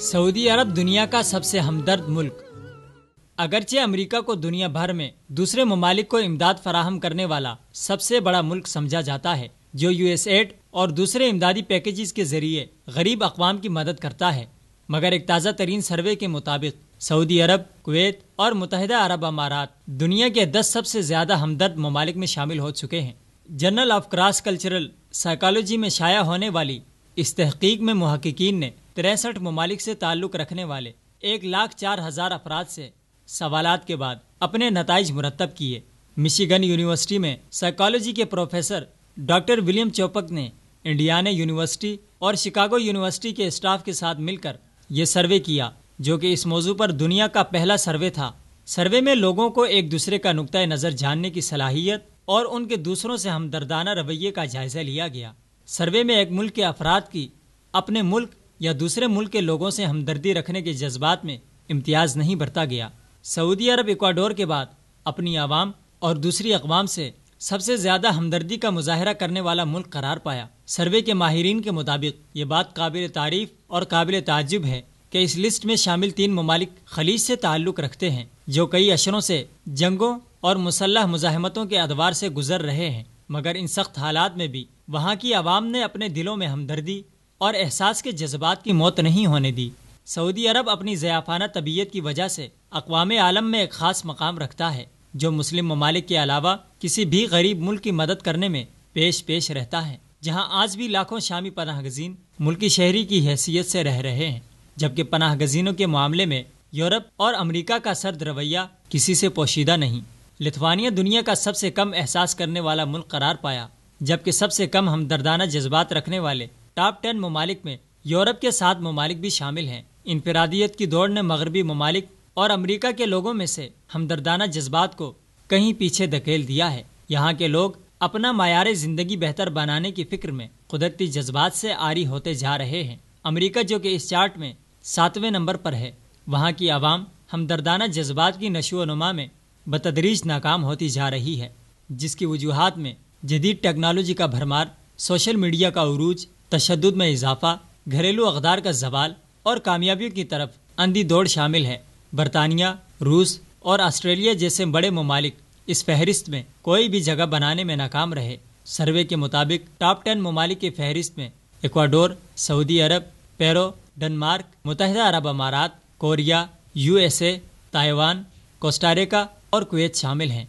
سعودی عرب دنیا کا سب سے ہمدرد ملک۔ اگرچہ امریکہ کو دنیا بھر میں دوسرے ممالک کو امداد فراہم کرنے والا سب سے بڑا ملک سمجھا جاتا ہے، جو USAID اور دوسرے امدادی پیکیجز کے ذریعے غریب اقوام کی مدد کرتا ہے، مگر ایک تازہ ترین سروے کے مطابق سعودی عرب، کویت اور متحدہ عرب امارات دنیا کے 10 سب سے زیادہ ہمدرد ممالک میں شامل ہو چکے ہیں۔ Journal of cross cultural psychology میں شائع ہونے والی اس تحقیق میں محققین نے 63 ممالک سے تعلق رکھنے والے 1,04,000 افراد سے سوالات کے بعد اپنے نتائج مرتب کیے۔ مشیگن یونیورسٹی میں سائیکالوجی کے پروفیسر ڈاکٹر ولیم چوپک نے انڈیانا یونیورسٹی اور شکاگو یونیورسٹی کے اسٹاف کے ساتھ مل کر یہ سروے کیا، جو کہ اس موضوع پر دنیا کا پہلا سروے تھا۔ سروے میں لوگوں کو ایک دوسرے کا نقطۂ نظر جاننے کی صلاحیت اور ان کے دوسروں سے ہمدردانہ رویے کا جائزہ لیا گیا۔ سروے میں ایک ملک کے افراد کی اپنے ملک یا دوسرے ملک کے لوگوں سے ہمدردی رکھنے کے جذبات میں امتیاز نہیں برتا گیا۔ سعودی عرب ایکواڈور کے بعد اپنی عوام اور دوسری اقوام سے سب سے زیادہ ہمدردی کا مظاہرہ کرنے والا ملک قرار پایا۔ سروے کے ماہرین کے مطابق یہ بات قابل تعریف اور قابل تعجب ہے کہ اس لسٹ میں شامل 3 ممالک خلیج سے تعلق رکھتے ہیں، جو کئی عشروں سے جنگوں اور مسلح مزاحمتوں کے ادوار سے گزر رہے ہیں، مگر ان سخت حالات میں بھی وہاں کی عوام نے اپنے دلوں میں ہمدردی اور احساس کے جذبات کی موت نہیں ہونے دی۔ سعودی عرب اپنی ضیافانہ طبیعت کی وجہ سے اقوام عالم میں ایک خاص مقام رکھتا ہے، جو مسلم ممالک کے علاوہ کسی بھی غریب ملک کی مدد کرنے میں پیش رہتا ہے، جہاں آج بھی لاکھوں شامی پناہ گزین ملکی شہری کی حیثیت سے رہ رہے ہیں، جبکہ پناہ گزینوں کے معاملے میں یورپ اور امریکہ کا سرد رویہ کسی سے پوشیدہ نہیں۔ لتھوانیا دنیا کا سب سے کم احساس کرنے والا ملک قرار پایا، جبکہ سب سے کم ہمدردانہ جذبات رکھنے والے ٹاپ 10 ممالک میں یورپ کے 7 ممالک بھی شامل ہیں۔ انفرادیت کی دوڑ نے مغربی ممالک اور امریکہ کے لوگوں میں سے ہمدردانہ جذبات کو کہیں پیچھے دھکیل دیا ہے۔ یہاں کے لوگ اپنا معیار زندگی بہتر بنانے کی فکر میں قدرتی جذبات سے عاری ہوتے جا رہے ہیں۔ امریکہ، جو کہ اس چارٹ میں 7ویں نمبر پر ہے، وہاں کی عوام ہمدردانہ جذبات کی نشو و نما میں بتدریج ناکام ہوتی جا رہی ہے، جس کی وجوہات میں جدید ٹیکنالوجی کا بھرمار، سوشل میڈیا کا عروج، تشدد میں اضافہ، گھریلو اقدار کا زوال اور کامیابیوں کی طرف اندھی دوڑ شامل ہے۔ برطانیہ، روس اور آسٹریلیا جیسے بڑے ممالک اس فہرست میں کوئی بھی جگہ بنانے میں ناکام رہے۔ سروے کے مطابق ٹاپ 10 ممالک کی فہرست میں ایکواڈور، سعودی عرب، پیرو، ڈنمارک، متحدہ عرب امارات، کوریا، USA، تائیوان، کوسٹاریکا اور کویت شامل ہیں۔